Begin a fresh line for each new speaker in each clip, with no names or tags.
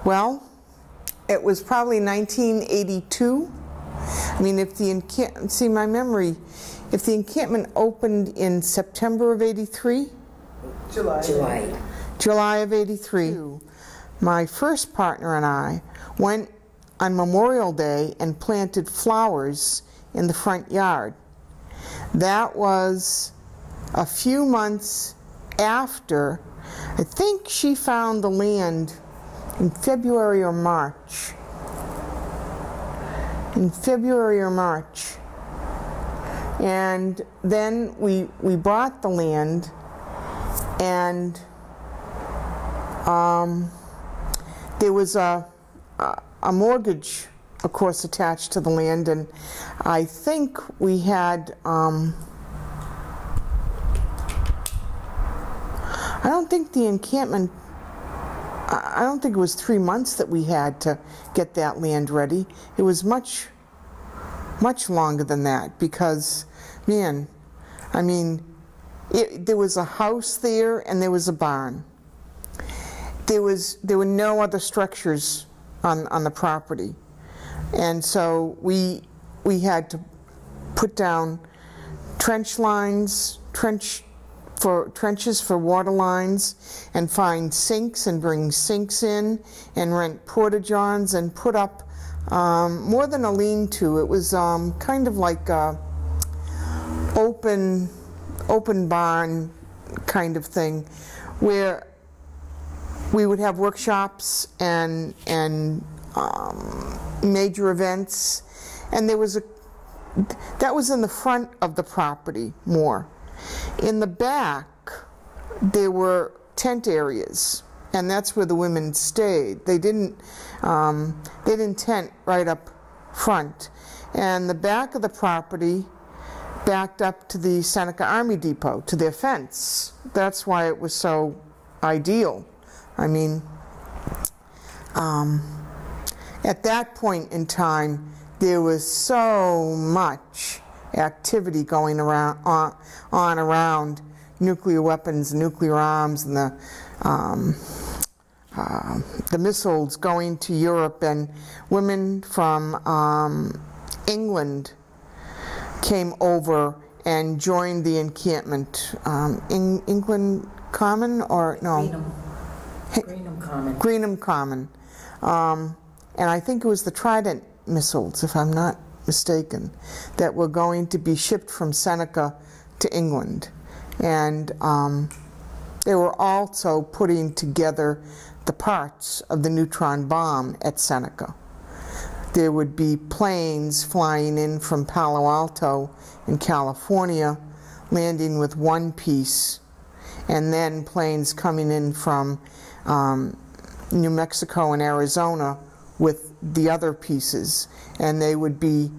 Well, it was probably 1982. I mean, if the encampment, see my memory, if the encampment opened in September of 83? July of 83. My first partner and I went on Memorial Day and planted flowers in the front yard. That was a few months after, I think she found the land in February or March. In February or March. And then we bought the land, and there was a mortgage, of course, attached to the land, and I think we had, I don't think the encampment, I don't think it was 3 months that we had to get that land ready. It was much longer than that, because, man, I mean, there was a house there and there was a barn. There were no other structures on the property, and so we had to put down trench lines, trenches for water lines, and find sinks and bring sinks in, and rent porta-johns and put up more than a lean-to. It was kind of like a open barn kind of thing, where we would have workshops and major events, and that was in the front of the property more. In the back, there were tent areas, and that's where the women stayed. They didn't tent right up front. And the back of the property backed up to the Seneca Army Depot, to their fence. That's why it was so ideal. I mean, at that point in time, there was so much activity going around nuclear weapons, nuclear arms, and the missiles going to Europe, and women from England came over and joined the encampment. England Common, or no? Greenham Common. And I think it was the Trident missiles, if I'm not mistaken, that were going to be shipped from Seneca to England. And they were also putting together the parts of the neutron bomb at Seneca. There would be planes flying in from Palo Alto in California, landing with one piece, and then planes coming in from New Mexico and Arizona with the other pieces, and they would be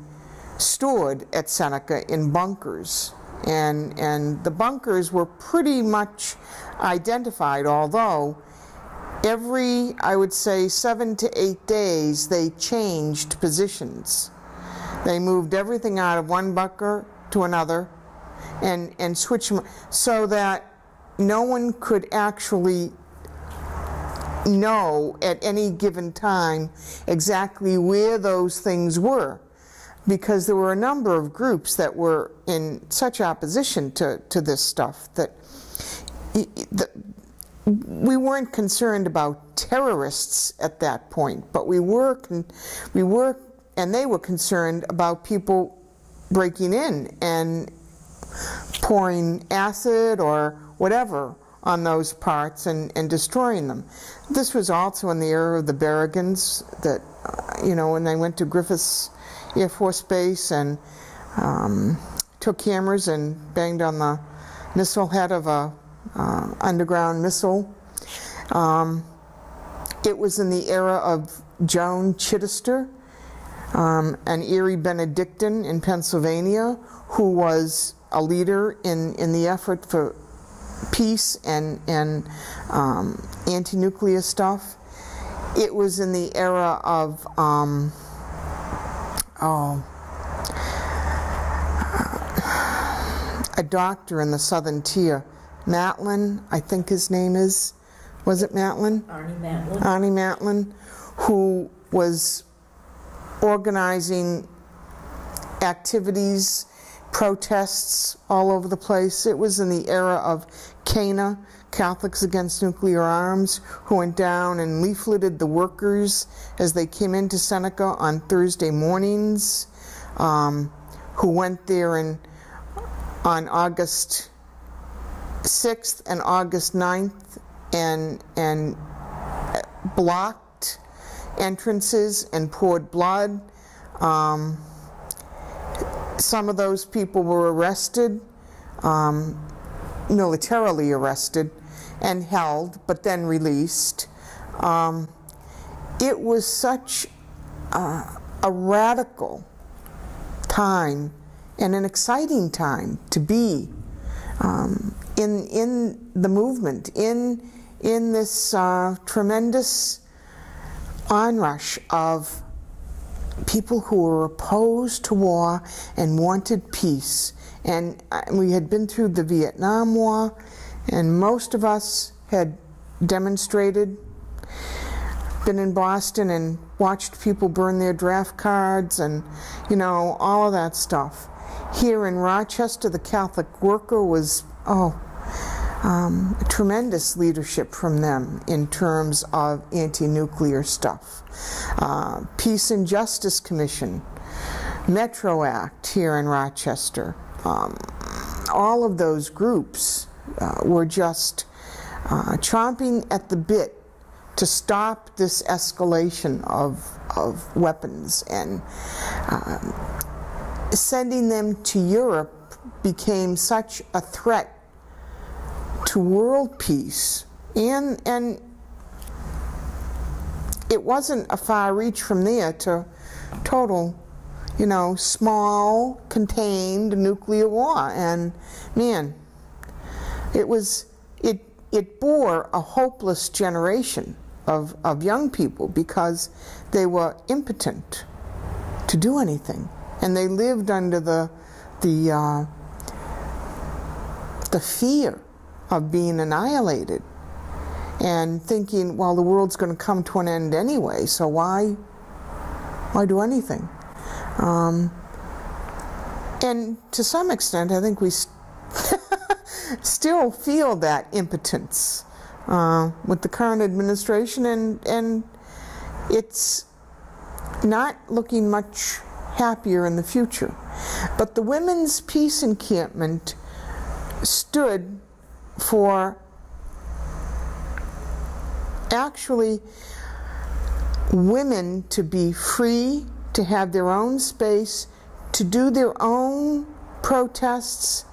stored at Seneca in bunkers. And the bunkers were pretty much identified, although every, I would say, 7 to 8 days, they changed positions. They moved everything out of one bunker to another and switched them, so that no one could actually know at any given time exactly where those things were, because there were a number of groups that were in such opposition to this stuff that we weren't concerned about terrorists at that point, but we were, and they were concerned about people breaking in and pouring acid or whatever on those parts and destroying them. This was also in the era of the Berrigans, that, you know, when they went to Griffiths Air Force Base and took cameras and banged on the missile head of a underground missile. It was in the era of Joan Chittister, an Erie Benedictine in Pennsylvania, who was a leader in the effort for peace and anti-nuclear stuff. It was in the era of a doctor in the Southern Tier, Matlin, I think his name is, was it Matlin? Arnie Matlin, who was organizing activities, protests all over the place. It was in the era of CANA, Catholics Against Nuclear Arms, who went down and leafleted the workers as they came into Seneca on Thursday mornings, who went there on August 6th and August 9th and blocked entrances and poured blood. Some of those people were arrested, militarily arrested and held, but then released. It was such a radical time and an exciting time to be in the movement, in this tremendous onrush of people who were opposed to war and wanted peace. And we had been through the Vietnam War, and most of us had demonstrated, been in Boston and watched people burn their draft cards and, you know, all of that stuff. Here in Rochester, the Catholic Worker was, tremendous leadership from them in terms of anti-nuclear stuff. Peace and Justice Commission, Metro Act here in Rochester. All of those groups were just chomping at the bit to stop this escalation of weapons, and sending them to Europe became such a threat to world peace, and it wasn't a far reach from there to total, you know, small, contained nuclear war. And man, it bore a hopeless generation of young people because they were impotent to do anything, and they lived under the fear of being annihilated and thinking, well, the world's going to come to an end anyway, so why do anything? And to some extent, I think we still feel that impotence with the current administration, and it's not looking much happier in the future. But the Women's Peace Encampment stood for actually women to be free, to have their own space, to do their own protests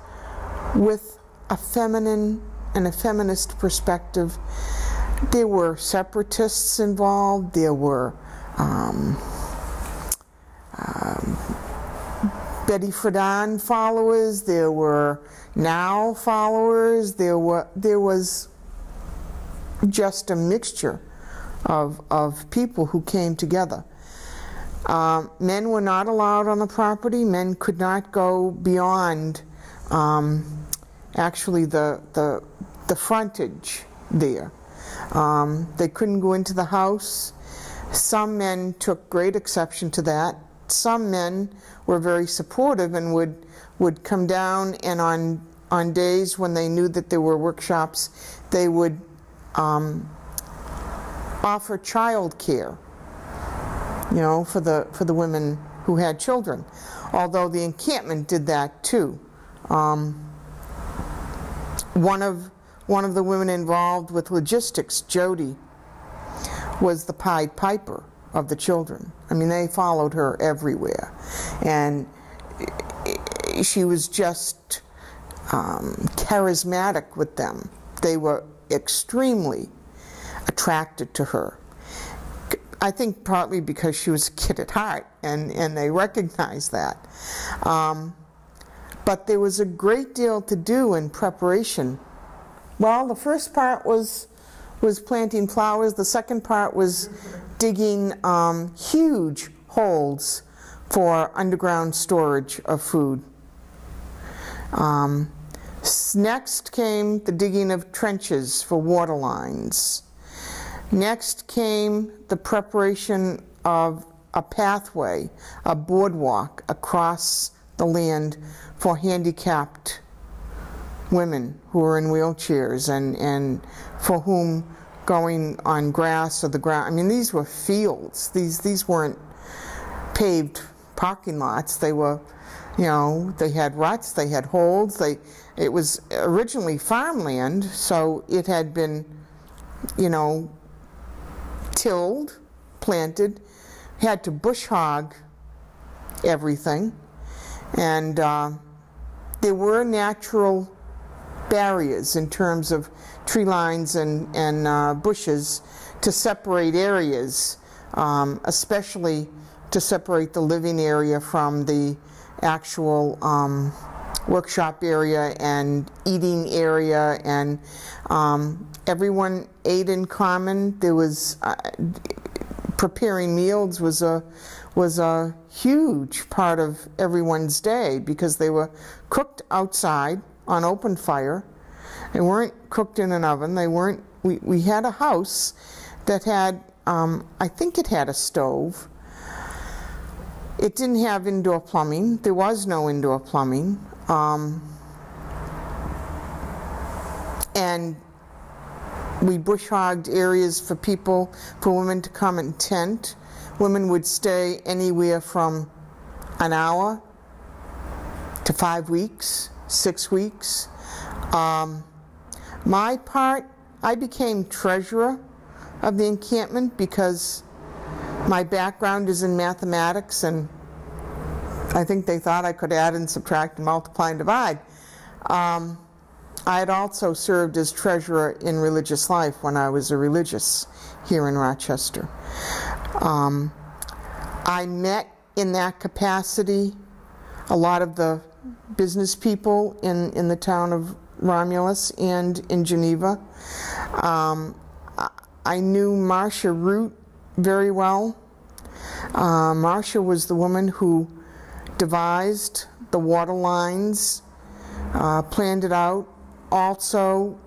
with a feminine and a feminist perspective. There were separatists involved, there were Betty Friedan followers, there were Now followers, there was just a mixture of people who came together. Men were not allowed on the property. Men could not go beyond actually the frontage there. They couldn't go into the house. Some men took great exception to that. Some men were very supportive and would come down, and on days when they knew that there were workshops, they would offer child care, you know, for the women who had children. Although the encampment did that too. One of the women involved with logistics, Jody, was the Pied Piper of the children. I mean, they followed her everywhere, and she was just charismatic with them. They were extremely attracted to her. I think partly because she was a kid at heart, and they recognized that. But there was a great deal to do in preparation. Well, the first part was planting flowers. The second part was digging huge holes for underground storage of food. Next came the digging of trenches for water lines. Next came the preparation of a pathway, a boardwalk across the land for handicapped women who were in wheelchairs and for whom going on grass or the ground, I mean, these were fields. These weren't paved parking lots. They were, you know, they had ruts, they had holes. It was originally farmland, so it had been, you know, tilled, planted, had to bush hog everything, and there were natural barriers in terms of tree lines and bushes to separate areas, especially to separate the living area from the actual workshop area and eating area, and everyone ate in common. There was preparing meals was a huge part of everyone's day because they were cooked outside on open fire. They weren't cooked in an oven. They weren't. We had a house that had, I think it had a stove. It didn't have indoor plumbing. There was no indoor plumbing. And we bush hogged areas for women to come and tent. Women would stay anywhere from an hour to 5 weeks, 6 weeks. My part, I became treasurer of the encampment because my background is in mathematics, and I think they thought I could add and subtract and multiply and divide. I had also served as treasurer in religious life when I was a religious here in Rochester. I met in that capacity a lot of the business people in the town of Romulus and in Geneva. I knew Marcia Root very well. Marcia was the woman who devised the water lines, planned it out, also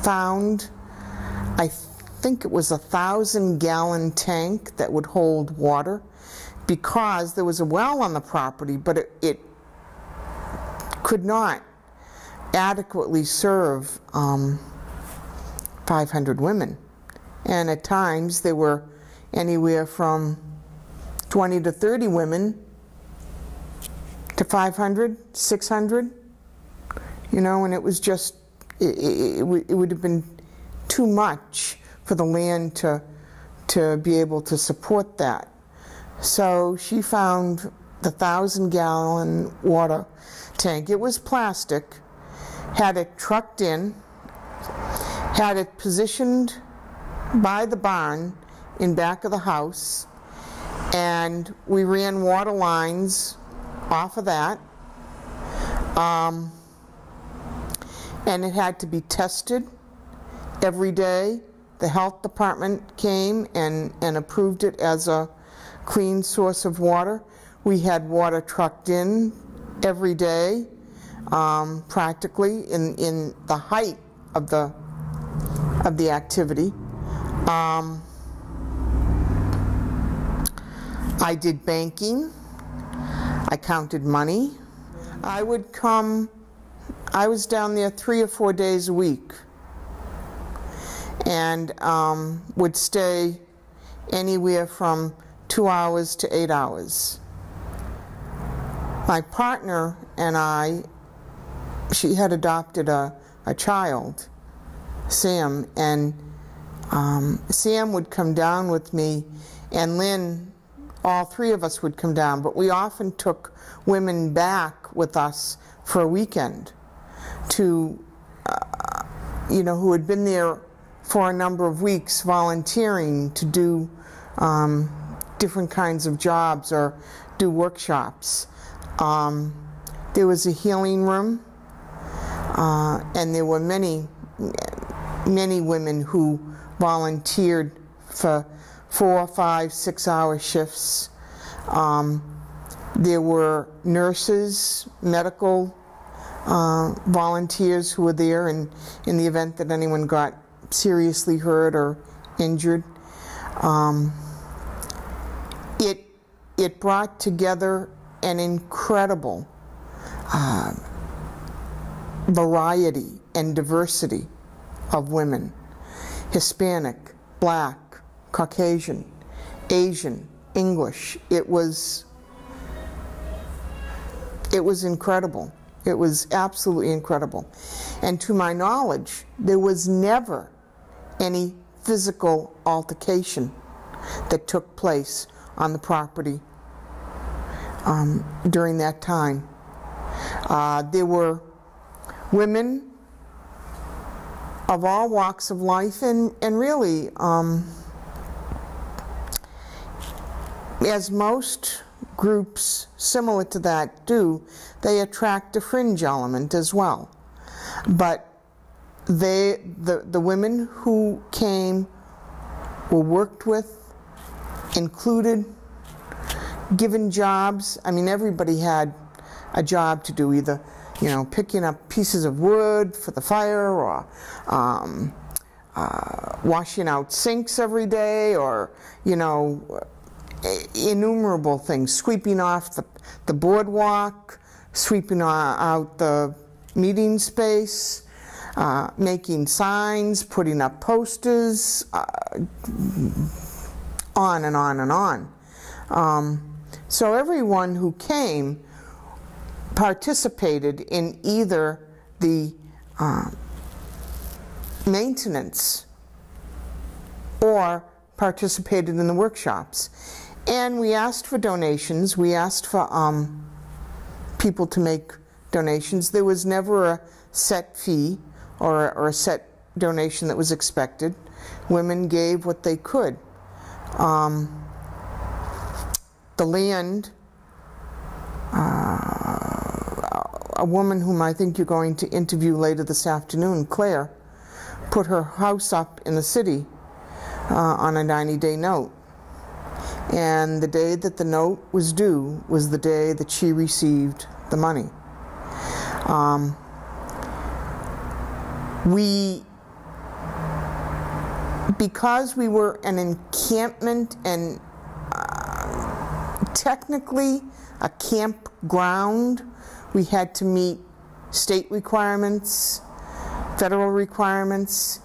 found, I think it was 1,000-gallon tank that would hold water, because there was a well on the property, but it could not adequately serve 500 women. And at times there were anywhere from 20 to 30 women to 500, 600, you know, and it was just, it would have been too much for the land to be able to support that. So she found the 1,000-gallon water tank. It was plastic, had it trucked in, had it positioned by the barn in back of the house, and we ran water lines off of that. And it had to be tested every day. The health department came and approved it as a clean source of water. We had water trucked in every day, practically in the height of the activity. I did banking. I counted money. I was down there 3 or 4 days a week, and would stay anywhere from 2 hours to 8 hours. My partner and I, she had adopted a child, Sam, and Sam would come down with me, and Lynn, all three of us would come down, but we often took women back with us for a weekend to, you know, who had been there for a number of weeks volunteering to do different kinds of jobs or do workshops. There was a healing room, and there were many women who volunteered for 4, 5, 6-hour shifts. There were nurses, medical volunteers who were there in the event that anyone got seriously hurt or injured. It brought together an incredible variety and diversity of women: Hispanic, Black, Caucasian, Asian, English. It was incredible. It was absolutely incredible. And to my knowledge, there was never any physical altercation that took place on the property during that time. There were women of all walks of life, and really, as most groups similar to that do, they attract a fringe element as well. But the women who came were worked with, included, given jobs. I mean, everybody had a job to do, either, you know, picking up pieces of wood for the fire, or washing out sinks every day, or, you know, innumerable things, sweeping off the boardwalk, sweeping out the meeting space, making signs, putting up posters, on and on and on. So everyone who came participated in either the maintenance or participated in the workshops. And we asked for donations. We asked for people to make donations. There was never a set fee or a set donation that was expected. Women gave what they could. The land, a woman whom I think you're going to interview later this afternoon, Claire, put her house up in the city on a 90-day note. And the day that the note was due was the day that she received the money. Because we were an encampment and technically a campground, we had to meet state requirements, federal requirements,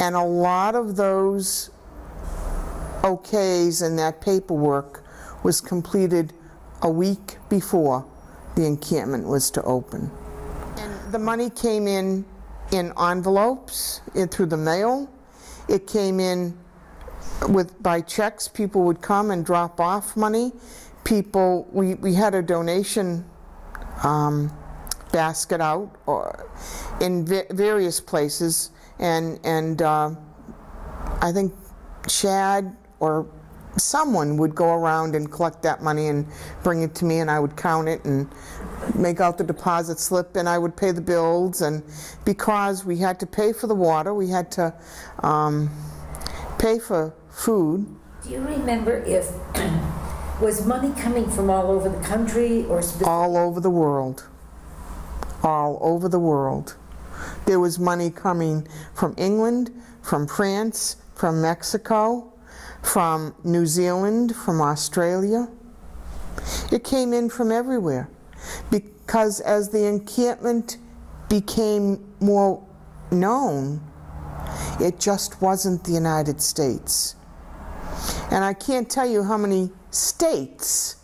and a lot of those okays and that paperwork was completed a week before the encampment was to open. And the money came in envelopes, through the mail. It came in by checks. People would come and drop off money. We had a donation basket out in various places, and I think Chad or someone would go around and collect that money and bring it to me, and I would count it and make out the deposit slip, and I would pay the bills. And because we had to pay for the water, we had to pay for food.
Do you remember if was money coming from all over the country or
all over the world? All over the world. There was money coming from England, from France, from Mexico, from New Zealand, from Australia. It came in from everywhere, because as the encampment became more known, it just wasn't the United States. And I can't tell you how many states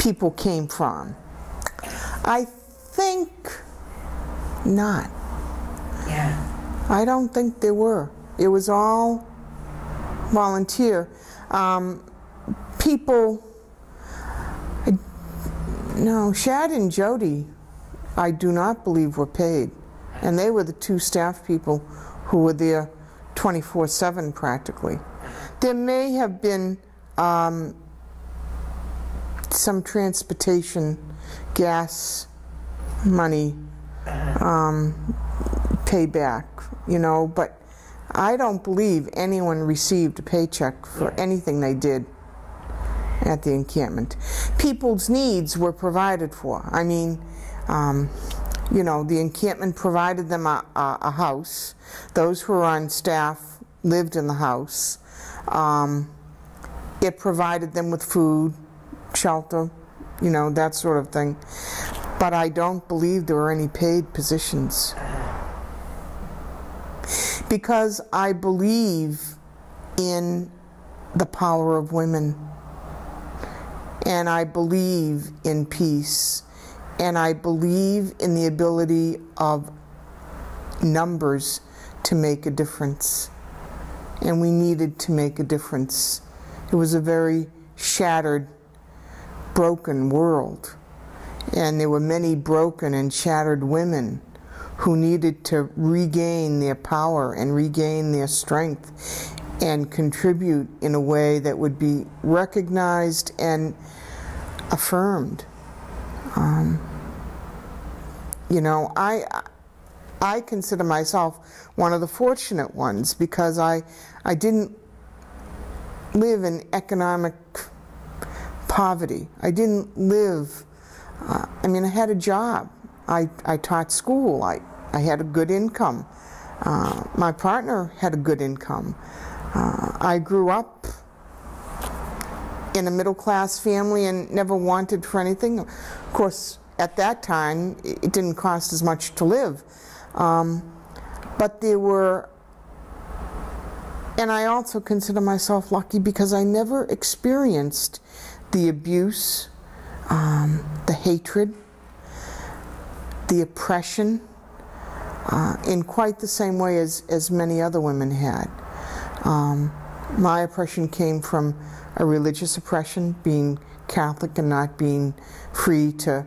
people came from. I think not.
Yeah.
I don't think there were. It was all volunteer. People, no, Shad and Jody, I do not believe were paid. And they were the two staff people who were there 24/7 practically. There may have been some transportation, gas money payback, you know, but I don't believe anyone received a paycheck for anything they did at the encampment. People's needs were provided for. I mean, You know, the encampment provided them a house. Those who were on staff lived in the house. It provided them with food, shelter, you know, that sort of thing. But I don't believe there were any paid positions. Because I believe in the power of women. And I believe in peace. And I believe in the ability of numbers to make a difference. And we needed to make a difference. It was a very shattered, broken world. And there were many broken and shattered women who needed to regain their power and regain their strength and contribute in a way that would be recognized and affirmed. You know, I consider myself one of the fortunate ones because I didn't live in economic poverty. I didn't live, I mean, I had a job. I taught school. I had a good income. My partner had a good income. I grew up in a middle-class family and never wanted for anything. Of course, at that time, it didn't cost as much to live. But there were, and I also consider myself lucky because I never experienced the abuse, the hatred, the oppression in quite the same way as many other women had. My oppression came from a religious oppression, being Catholic and not being free to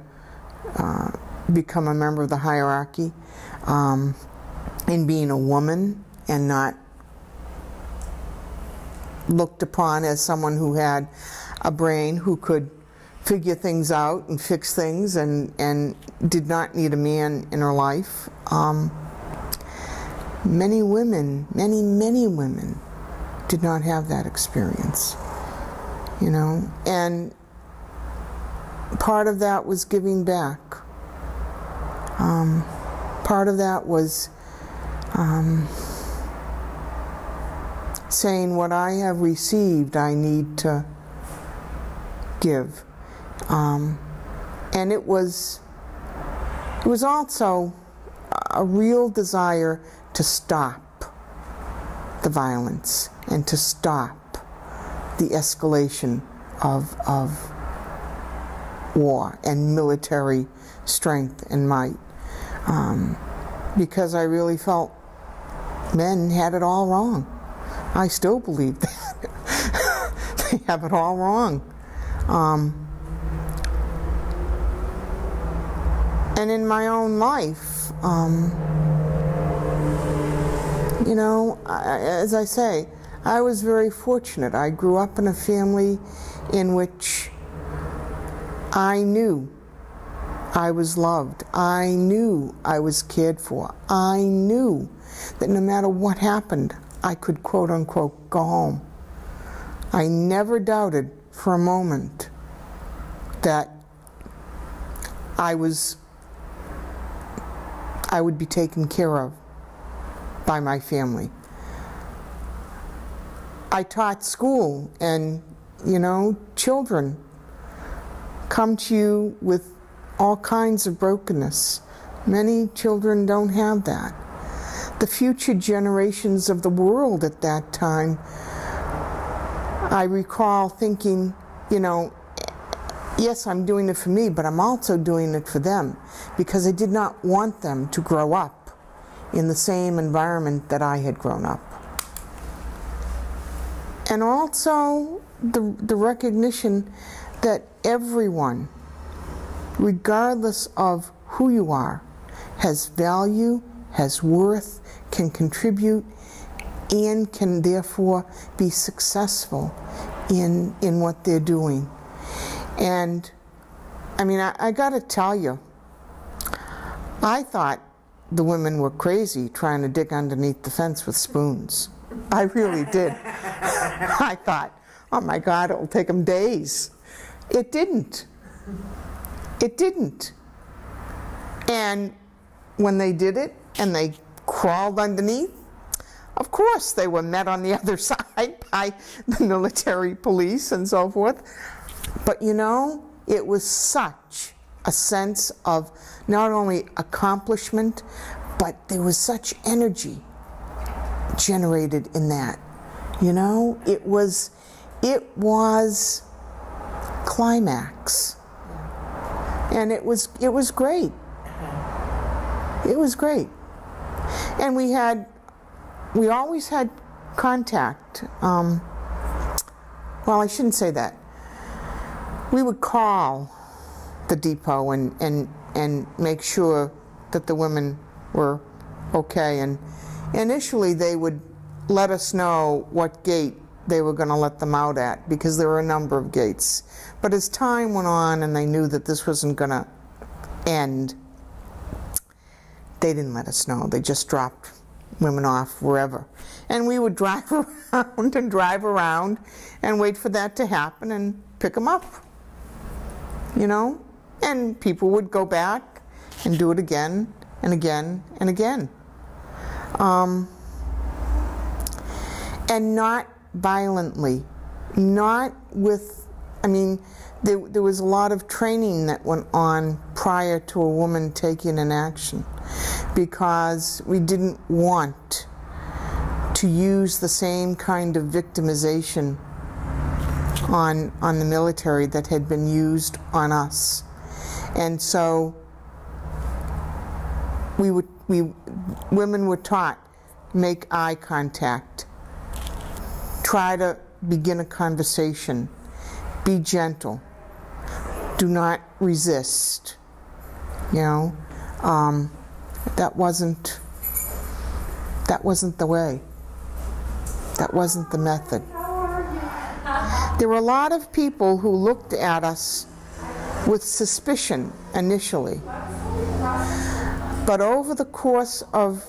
become a member of the hierarchy, and being a woman and not looked upon as someone who had a brain who could figure things out and fix things and did not need a man in her life. Many women, many women did not have that experience, you know, and part of that was giving back. Part of that was saying what I have received I need to give. And it was also a real desire to stop the violence and to stop the escalation of war and military strength and might. Because I really felt men had it all wrong. I still believe that. They have it all wrong. And in my own life, you know, as I say, I was very fortunate. I grew up in a family in which I knew I was loved. I knew I was cared for. I knew that no matter what happened, I could, quote unquote, go home. I never doubted for a moment that I would be taken care of by my family. I taught school, and, you know, children come to you with all kinds of brokenness. Many children don't have that. The future generations of the world at that time, I recall thinking, you know, yes, I'm doing it for me, but I'm also doing it for them, because I did not want them to grow up in the same environment that I had grown up. And also the recognition that everyone, regardless of who you are, has value, has worth, can contribute, and can therefore be successful in what they're doing. And I mean, I gotta tell you, I thought the women were crazy trying to dig underneath the fence with spoons. I really did. I thought, oh my God, it'll take them days. It didn't. It didn't. And when they did it and they crawled underneath, of course they were met on the other side by the military police and so forth. But you know, it was such a sense of not only accomplishment, but there was such energy generated in that. You know, it was climax. And it was great. It was great. And we always had contact. Well, I shouldn't say that. We would call the depot and make sure that the women were okay. And initially they would let us know what gate they were going to let them out at, because there were a number of gates. But as time went on and they knew that this wasn't going to end, they didn't let us know. They just dropped women off wherever. And we would drive around and drive around and wait for that to happen and pick them up, you know? And people would go back and do it again and again and again. And not violently, not with, I mean, there was a lot of training that went on prior to a woman taking an action, because we didn't want to use the same kind of victimization on the military that had been used on us. And so women were taught, make eye contact, try to begin a conversation, be gentle, do not resist, you know. That wasn't the way. That wasn't the method. There were a lot of people who looked at us with suspicion initially. But over the course of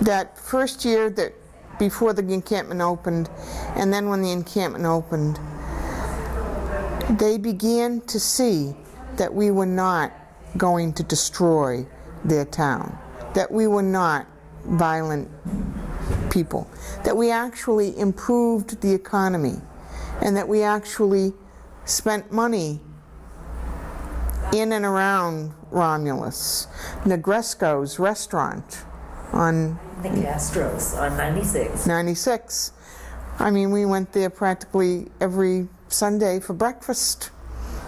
that first year that before the encampment opened, and then when the encampment opened, they began to see that we were not going to destroy their town, that we were not violent people, that we actually improved the economy, and that we actually spent money in and around Romulus. Negresco's restaurant on
The Castros on 96.
96. I mean, we went there practically every Sunday for breakfast.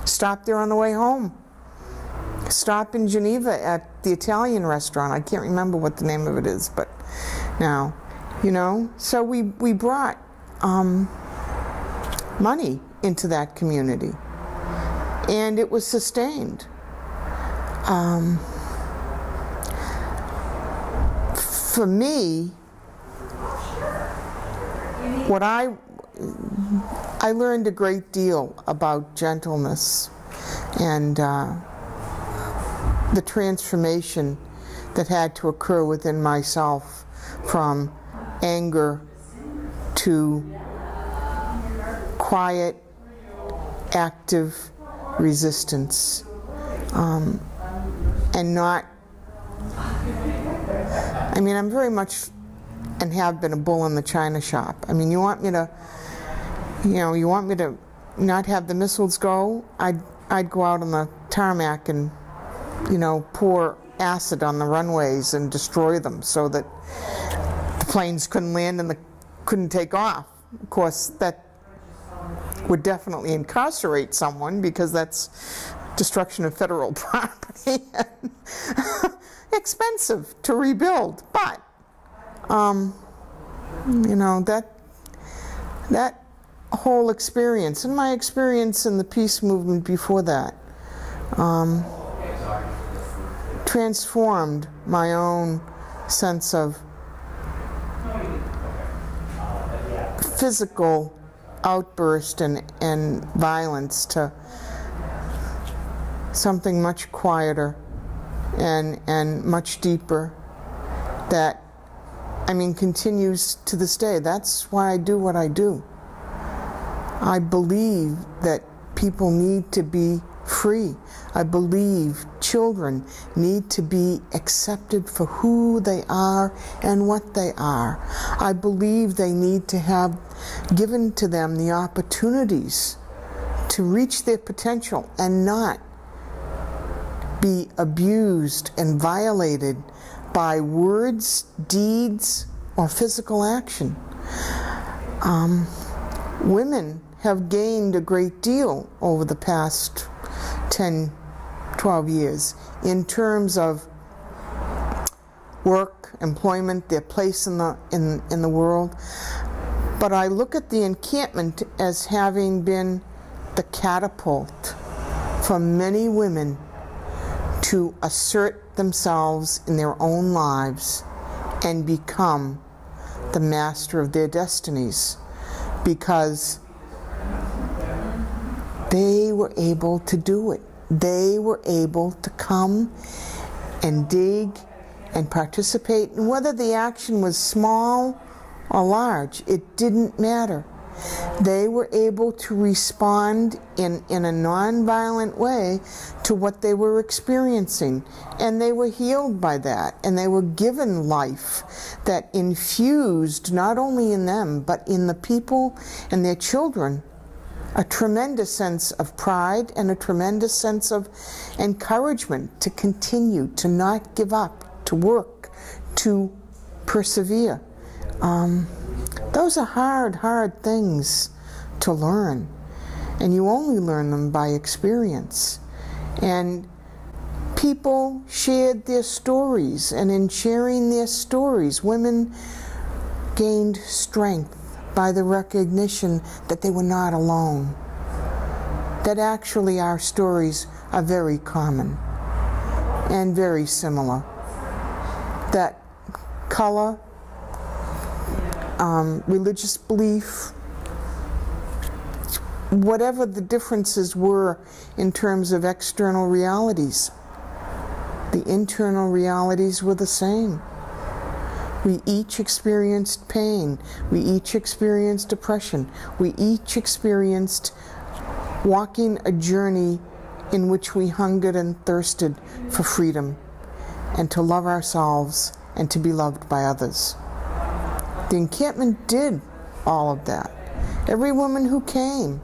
Stopped there on the way home. Stop in Geneva at the Italian restaurant. I can't remember what the name of it is, but now, you know. So we brought money into that community, and it was sustained. For me, what I learned a great deal about gentleness and the transformation that had to occur within myself from anger to quiet, active resistance, and not, I mean, I'm very much and have been a bull in the china shop. I mean, you want me to not have the missiles go? I'd go out on the tarmac and, you know, pour acid on the runways and destroy them so that the planes couldn't land and couldn't take off. Of course, that would definitely incarcerate someone, because that's destruction of federal property and expensive to rebuild. But you know, that whole experience, and my experience in the peace movement before that, transformed my own sense of physical outburst and violence to something much quieter and much deeper that, I mean, continues to this day. That's why I do what I do. I believe that people need to be free. I believe children need to be accepted for who they are and what they are. I believe they need to have given to them the opportunities to reach their potential and not be abused and violated by words, deeds, or physical action. Women have gained a great deal over the past 10, 12 years in terms of work, employment, their place in the world. But I look at the encampment as having been the catapult for many women to assert themselves in their own lives and become the master of their destinies, because they were able to do it. They were able to come and dig and participate, and whether the action was small or large, it didn't matter. They were able to respond in a non-violent way to what they were experiencing, and they were healed by that, and they were given life that infused not only in them but in the people and their children a tremendous sense of pride and a tremendous sense of encouragement to continue, to not give up, to work, to persevere. Those are hard things to learn, and you only learn them by experience. And people shared their stories, and in sharing their stories, women gained strength by the recognition that they were not alone, that actually our stories are very common and very similar, that color, religious belief, whatever the differences were in terms of external realities, the internal realities were the same. We each experienced pain. We each experienced depression. We each experienced walking a journey in which we hungered and thirsted for freedom and to love ourselves and to be loved by others. The encampment did all of that. Every woman who came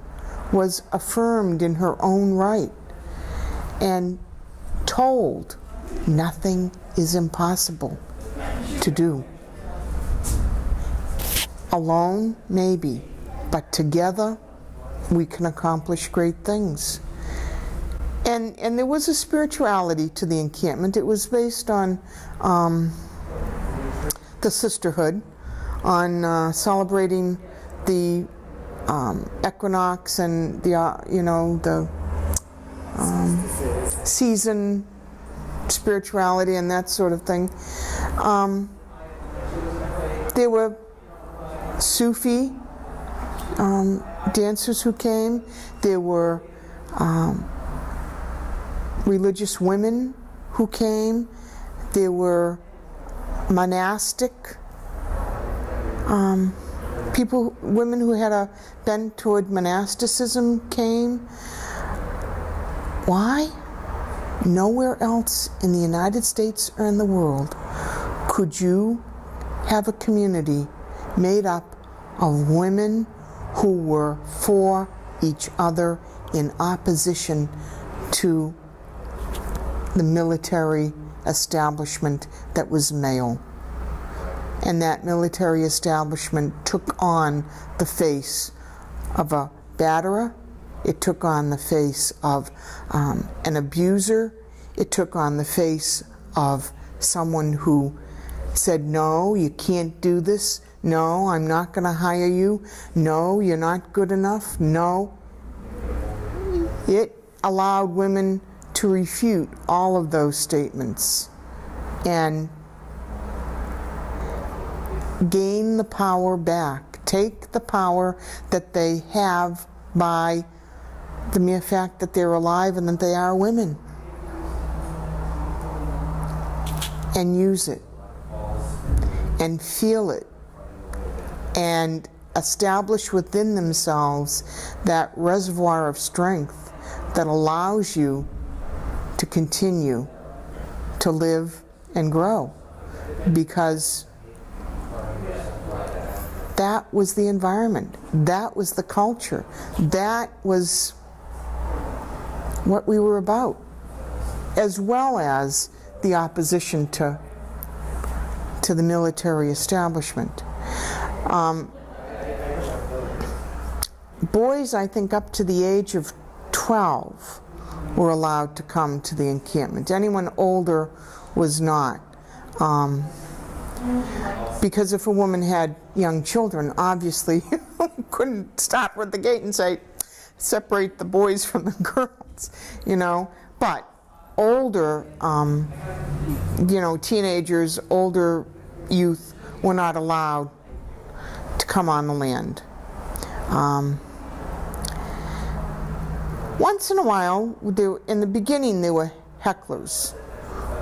was affirmed in her own right and told nothing is impossible to do. Alone, maybe, but together we can accomplish great things. And there was a spirituality to the encampment. It was based on the sisterhood, on celebrating the equinox and the season spirituality and that sort of thing. There were Sufi dancers who came. There were religious women who came. There were monastic people, women who had a bent toward monasticism came. Why? Nowhere else in the United States or in the world could you have a community made up of women who were for each other in opposition to the military establishment that was male. And that military establishment took on the face of a batterer. It took on the face of an abuser. It took on the face of someone who said, no, you can't do this. No, I'm not going to hire you. No, you're not good enough. No. It allowed women to refute all of those statements and gain the power back. Take the power that they have by the mere fact that they're alive and that they are women, and use it and feel it and establish within themselves that reservoir of strength that allows you to continue to live and grow, because that was the environment, that was the culture, that was what we were about, as well as the opposition to the military establishment. Boys, I think up to the age of 12 were allowed to come to the encampment. Anyone older was not. Because if a woman had young children, obviously you couldn't stop her at the gate and say, separate the boys from the girls, you know. But older, you know, teenagers, older youth were not allowed to come on the land. Once in a while, in the beginning, there were hecklers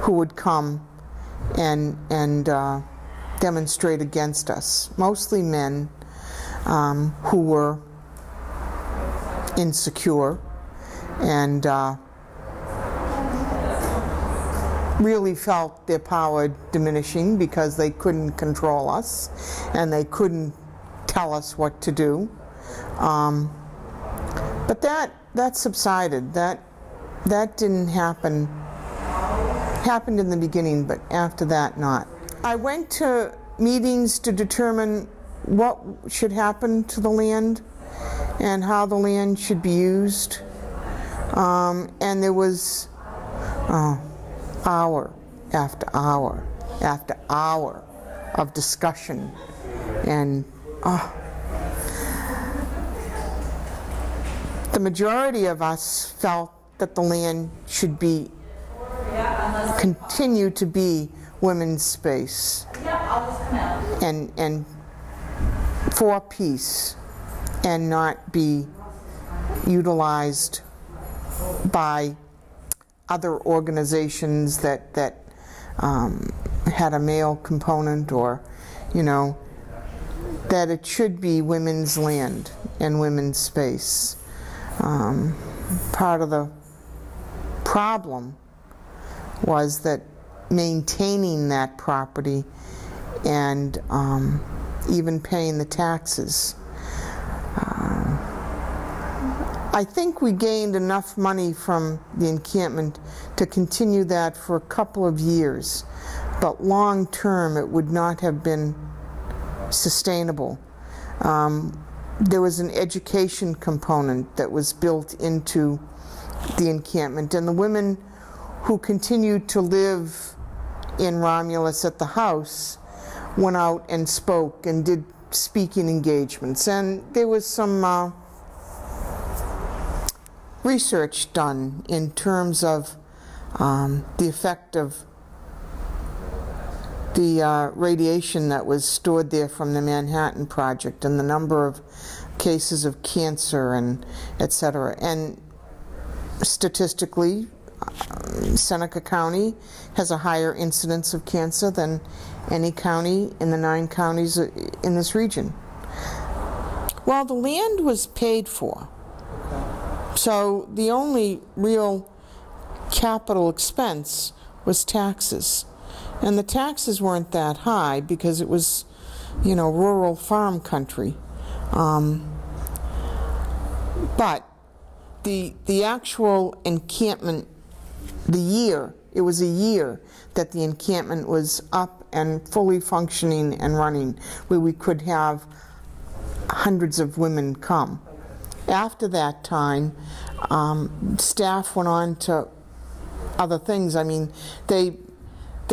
who would come and demonstrate against us. Mostly men who were insecure and really felt their power diminishing because they couldn't control us and they couldn't tell us what to do. But that subsided. That didn't happen. Happened in the beginning, but after that, not. I went to meetings to determine what should happen to the land and how the land should be used. And there was hour after hour after hour of discussion, and the majority of us felt that the land should be continue to be women's space and for peace, and not be utilized by other organizations that had a male component, or, you know, that it should be women's land and women's space. Part of the problem was that maintaining that property and even paying the taxes. I think we gained enough money from the encampment to continue that for a couple of years, but long term it would not have been sustainable. There was an education component that was built into the encampment, and the women who continued to live in Romulus at the house went out and spoke and did speaking engagements, and there was some research done in terms of the effect of the radiation that was stored there from the Manhattan Project and the number of cases of cancer and etc. And statistically, Seneca County has a higher incidence of cancer than any county in the 9 counties in this region. Well, the land was paid for, so the only real capital expense was taxes. And the taxes weren't that high because it was, you know, rural farm country. But the actual encampment, it was a year that the encampment was up and fully functioning and running, where we could have hundreds of women come. After that time, staff went on to other things. I mean, they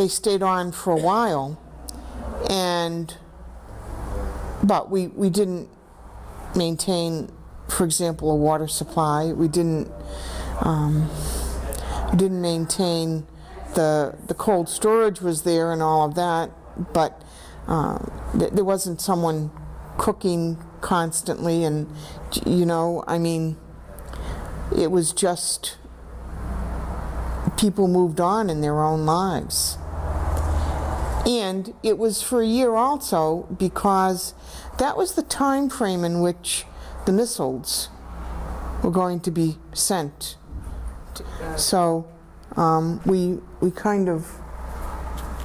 stayed on for a while, but we didn't maintain, for example, a water supply. We didn't maintain the cold storage was there and all of that, but there wasn't someone cooking constantly, and, you know, I mean, it was just people moved on in their own lives. And it was for a year also because that was the time frame in which the missiles were going to be sent So we kind of,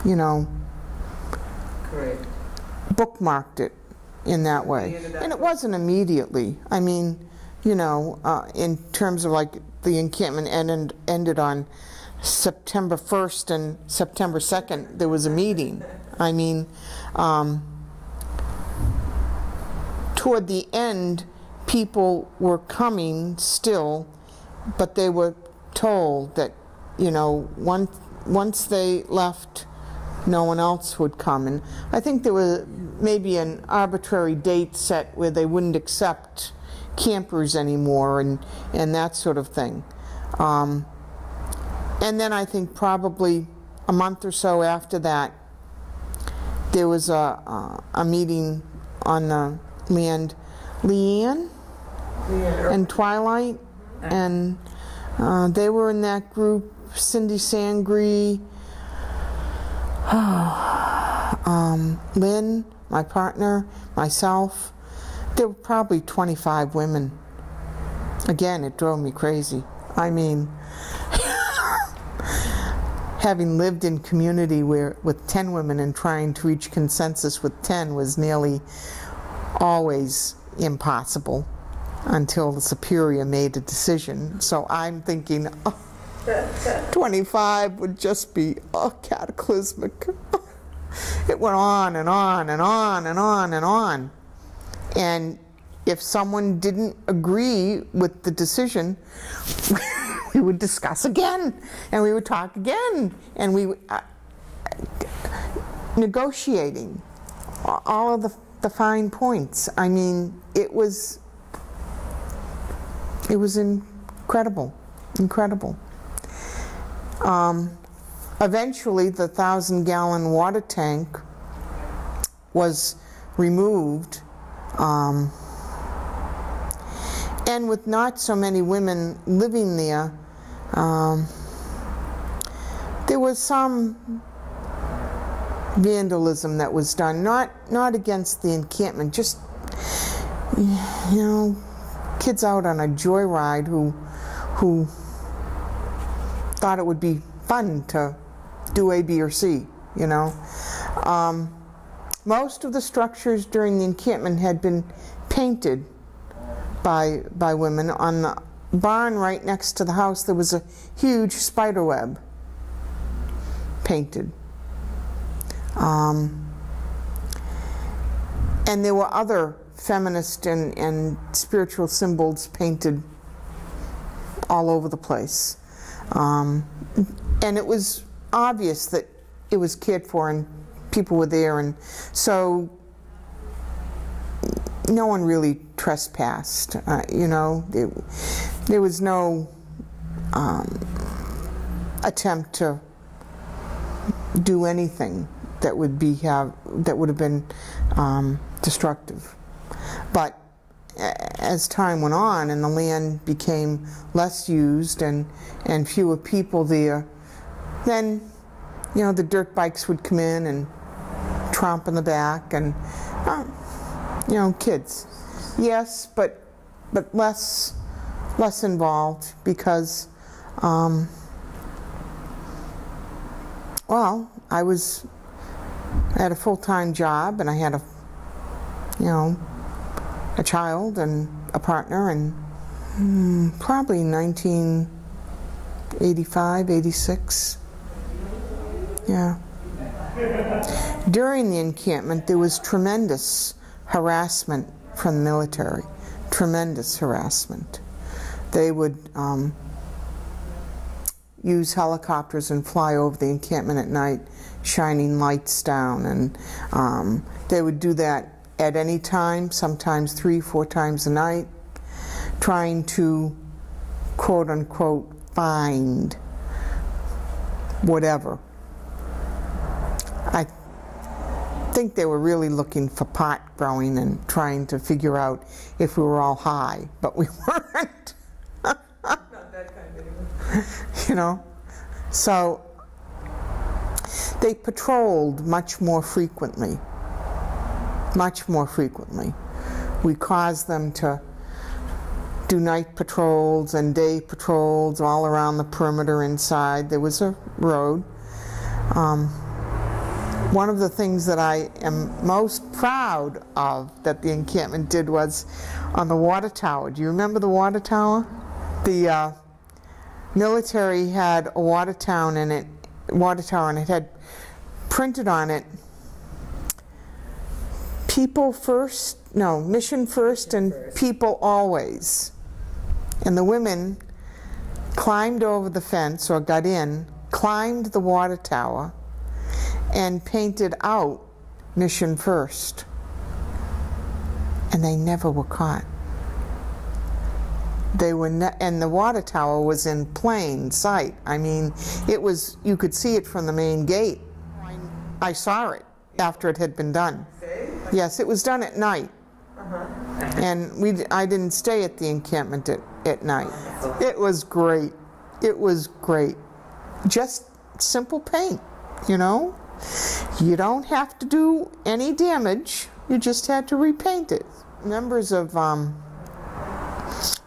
you know,
Correct.
bookmarked it in that way. And it wasn't immediately. I mean, you know, in terms of like the encampment ended on September 1st and September 2nd, there was a meeting. I mean, toward the end, people were coming still, but they were told that, you know, once they left, no one else would come. And I think there was maybe an arbitrary date set where they wouldn't accept campers anymore and that sort of thing. And then I think probably a month or so after that, there was a meeting on the land, Leanne and Twilight, and they were in that group, Cindy Sangre, Lynn, my partner, myself. There were probably 25 women. Again, it drove me crazy. I mean, having lived in community with 10 women and trying to reach consensus with 10 was nearly always impossible until the superior made a decision. So I'm thinking, 25 would just be cataclysmic. It went on and on and on and on and on. And if someone didn't agree with the decision, we would discuss again, and we would talk again, and we negotiating all of the fine points. I mean, it was incredible. Eventually, the 1,000-gallon water tank was removed, and with not so many women living there, there was some vandalism that was done, not against the encampment, just, you know, kids out on a joyride who thought it would be fun to do A, B, or C, you know. Most of the structures during the encampment had been painted by women. On the barn right next to the house, there was a huge spider web painted. And there were other feminist and spiritual symbols painted all over the place. And it was obvious that it was cared for and people were there, and so no one really trespassed. You know, there was no attempt to do anything that would have been destructive. But as time went on and the land became less used and fewer people there, then, you know, the dirt bikes would come in and tromp in the back, and you know, kids, yes, but less involved because, well, I had a full-time job, and I had a child and a partner, and probably 1985, 86. Yeah. During the encampment, there was tremendous harassment from the military. Tremendous harassment. They would use helicopters and fly over the encampment at night, shining lights down, and they would do that at any time, sometimes 3-4 times a night, trying to, quote-unquote, find whatever. I think they were really looking for pot growing and trying to figure out if we were all high, but we weren't.
Not that kind anymore.
You know? So they patrolled much more frequently. Much more frequently. We caused them to do night patrols and day patrols all around the perimeter inside. There was a road. One of the things that I am most proud of that the encampment did was on the water tower. Do you remember the water tower? The military had a water tower and it had printed on it mission first and people always. And the women climbed over the fence or got in, climbed the water tower, and painted out mission first. And they never were caught. They were and the water tower was in plain sight. I mean, you could see it from the main gate. I saw it after it had been done. Yes, it was done at night. And I didn't stay at the encampment at night. It was great. It was great. Just simple paint, you know? You don't have to do any damage. You just had to repaint it. Members of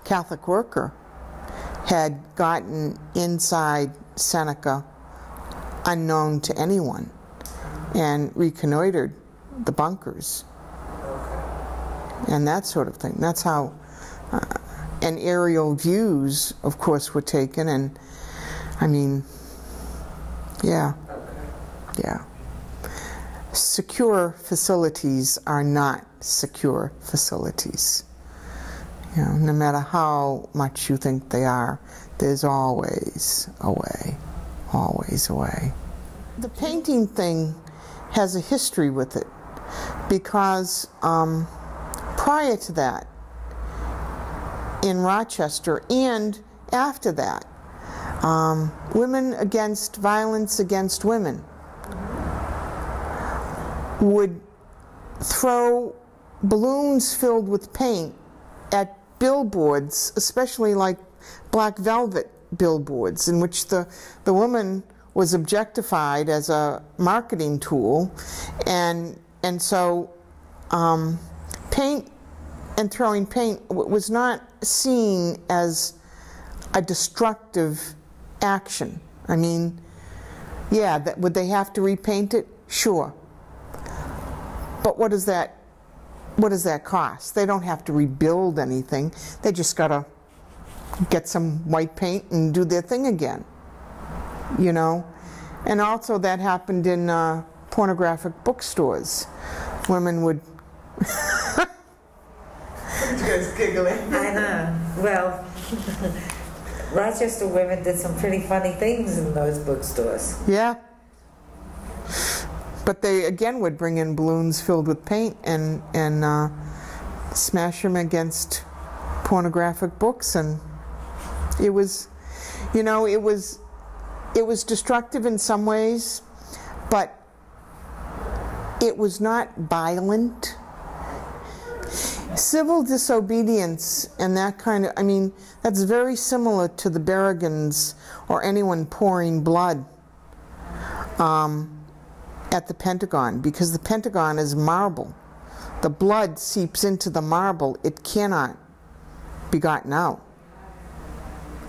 Catholic Worker had gotten inside Seneca unknown to anyone and reconnoitered the bunkers and that sort of thing. That's how, and aerial views, of course, were taken, and I mean, yeah. Secure facilities are not secure facilities. You know, no matter how much you think they are, there's always a way, always a way. The painting thing has a history with it because prior to that, in Rochester and after that, violence against women would throw balloons filled with paint at billboards, especially like black velvet billboards, in which the woman was objectified as a marketing tool, and so paint and throwing paint was not seen as a destructive action. I mean, yeah, would they have to repaint it? Sure. But what does that cost? They don't have to rebuild anything. They just gotta get some white paint and do their thing again, you know? And also that happened in pornographic bookstores. Women would...
You guys giggling.
I know. Well, Rochester women did some pretty funny things in those bookstores.
Yeah. But they, again, would bring in balloons filled with paint and smash them against pornographic books, and it was, you know, it was destructive in some ways, but it was not violent. Civil disobedience and that kind of, I mean, that's very similar to the Berrigans or anyone pouring blood at the Pentagon, because the Pentagon is marble. The blood seeps into the marble. It cannot be gotten out.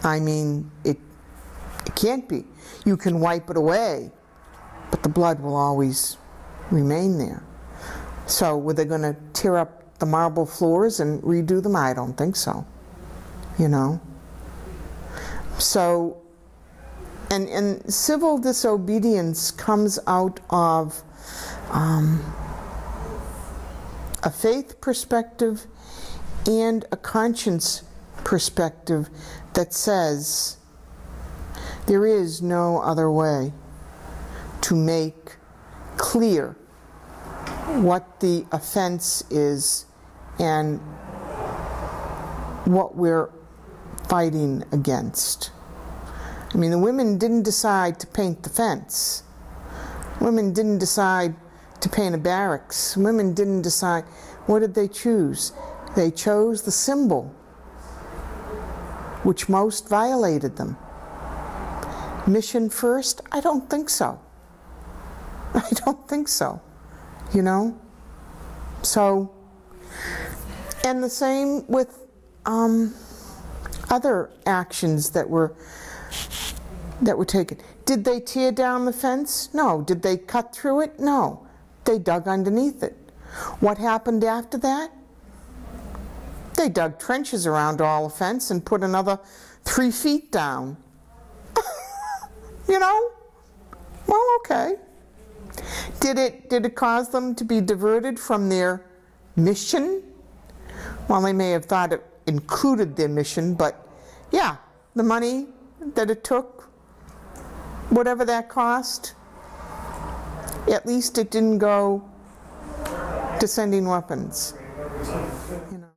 I mean, it can't be. You can wipe it away, but the blood will always remain there. So were they going to tear up the marble floors and redo them? I don't think so. You know? So, and civil disobedience comes out of a faith perspective and a conscience perspective that says there is no other way to make clear what the offense is and what we're fighting against. I mean, the women didn't decide to paint the fence. Women didn't decide to paint a barracks. Women didn't decide. What did they choose? They chose the symbol which most violated them. Mission first? I don't think so. I don't think so. You know? So, and the same with other actions that were taken. Did they tear down the fence? No. Did they cut through it? No. They dug underneath it. What happened after that? They dug trenches around all the fence and put another 3 feet down. You know? Well, okay. Did it cause them to be diverted from their mission? Well, they may have thought it included their mission, but yeah, the money that it took, whatever that cost, at least it didn't go to sending weapons. You know.